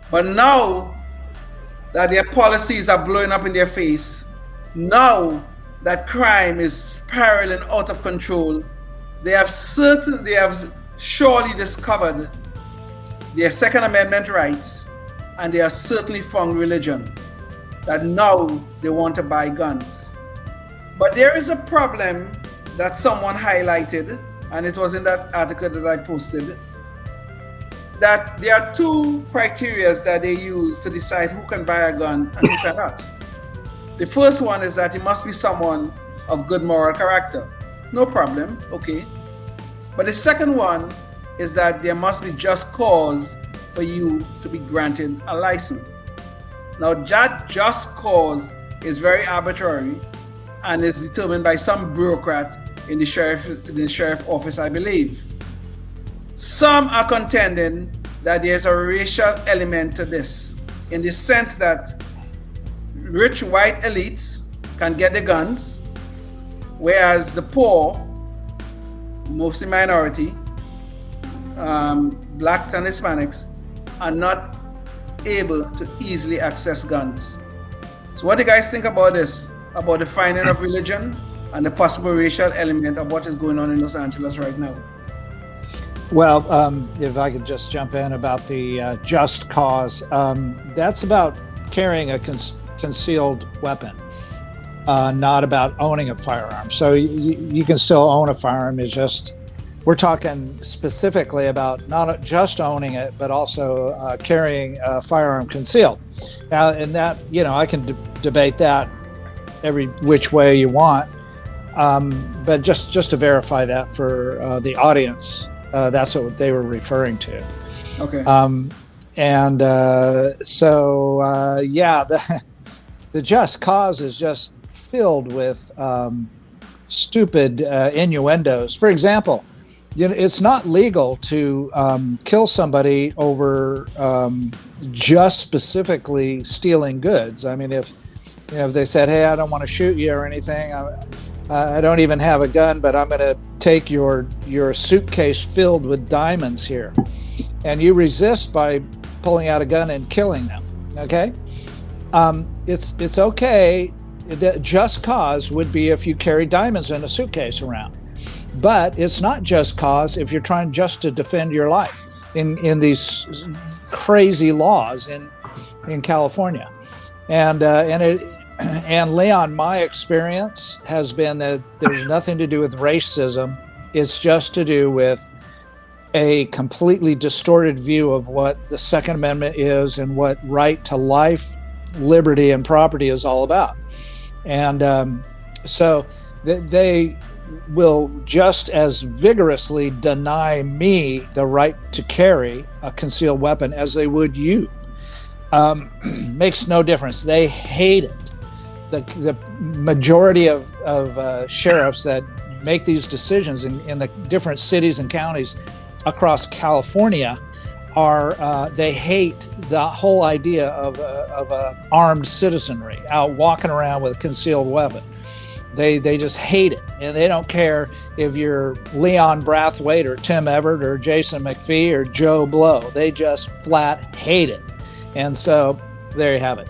But now that their policies are blowing up in their face, now that crime is spiraling out of control, they have surely discovered their Second Amendment rights, and they have certainly found religion that now they want to buy guns. But there is a problem that someone highlighted, and it was in that article that I posted, that there are two criteria that they use to decide who can buy a gun and who cannot. The first one is that it must be someone of good moral character. No problem, okay. But the second one is that there must be just cause for you to be granted a license. Now, that just cause is very arbitrary and is determined by some bureaucrat in the sheriff office, I believe. Some are contending that there's a racial element to this, in the sense that rich white elites can get the guns, whereas the poor, mostly minority, blacks and Hispanics, are not able to easily access guns. So what do you guys think about this? About the finding of religion and the possible racial element of what is going on in Los Angeles right now? Well, if I could just jump in about the just cause, that's about carrying a concealed weapon, not about owning a firearm. So you can still own a firearm. It's just, we're talking specifically about not just owning it, but also carrying a firearm concealed. Now, and that, I can debate that every which way you want, but just to verify that for the audience, that's what they were referring to. Okay. The just cause is just filled with stupid innuendos. For example, it's not legal to kill somebody over just specifically stealing goods. I mean, if they said, "Hey, I don't want to shoot you or anything. I don't even have a gun, but I'm going to take your suitcase filled with diamonds here," and you resist by pulling out a gun and killing them. Okay, it's okay. The just cause would be if you carry diamonds in a suitcase around. But it's not just cause if you're trying just to defend your life in these crazy laws in California. And Leon, my experience has been that there's nothing to do with racism. It's just to do with a completely distorted view of what the Second Amendment is and what right to life, liberty, and property is all about. And so they will just as vigorously deny me the right to carry a concealed weapon as they would you. Makes no difference. They hate it. The majority of sheriffs that make these decisions in the different cities and counties across California they hate the whole idea of a armed citizenry out walking around with a concealed weapon. They just hate it, and they don't care if you're Leon Brathwaite or Tim Everett or Jason McPhee or Joe Blow. They just flat hate it, and so there you have it.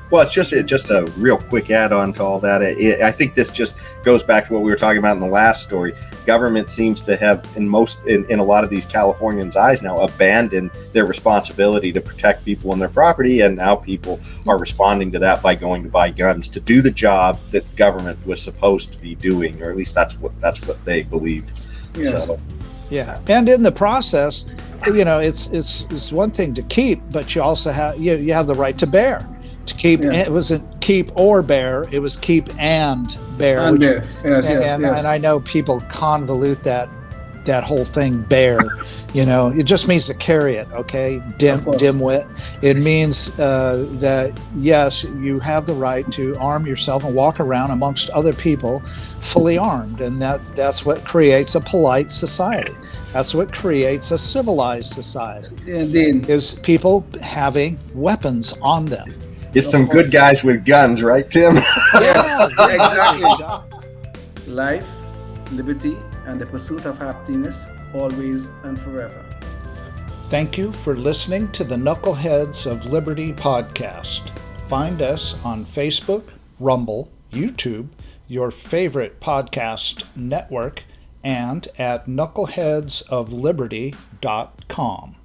Well, it's just a real quick add-on to all that. I think this just goes back to what we were talking about in the last story. Government seems to have, in a lot of these Californians' eyes now, abandoned their responsibility to protect people and their property, and now people are responding to that by going to buy guns to do the job that government was supposed to be doing, or at least that's what they believed. Yeah. So. Yeah, and in the process, it's one thing to keep, but you also have you have the right to bear. To keep, It wasn't keep or bear; it was keep and bear. And bear. Yes. And I know people convolute that whole thing bear. It just means to carry it. Okay, dimwit. It means that yes, you have the right to arm yourself and walk around amongst other people fully armed, and that's what creates a polite society. That's what creates a civilized society. Indeed. Is people having weapons on them. It's some good guys with guns, right, Tim? Yeah, exactly. Life, liberty, and the pursuit of happiness, always and forever. Thank you for listening to the Knuckleheads of Liberty podcast. Find us on Facebook, Rumble, YouTube, your favorite podcast network, and at knuckleheadsofliberty.com.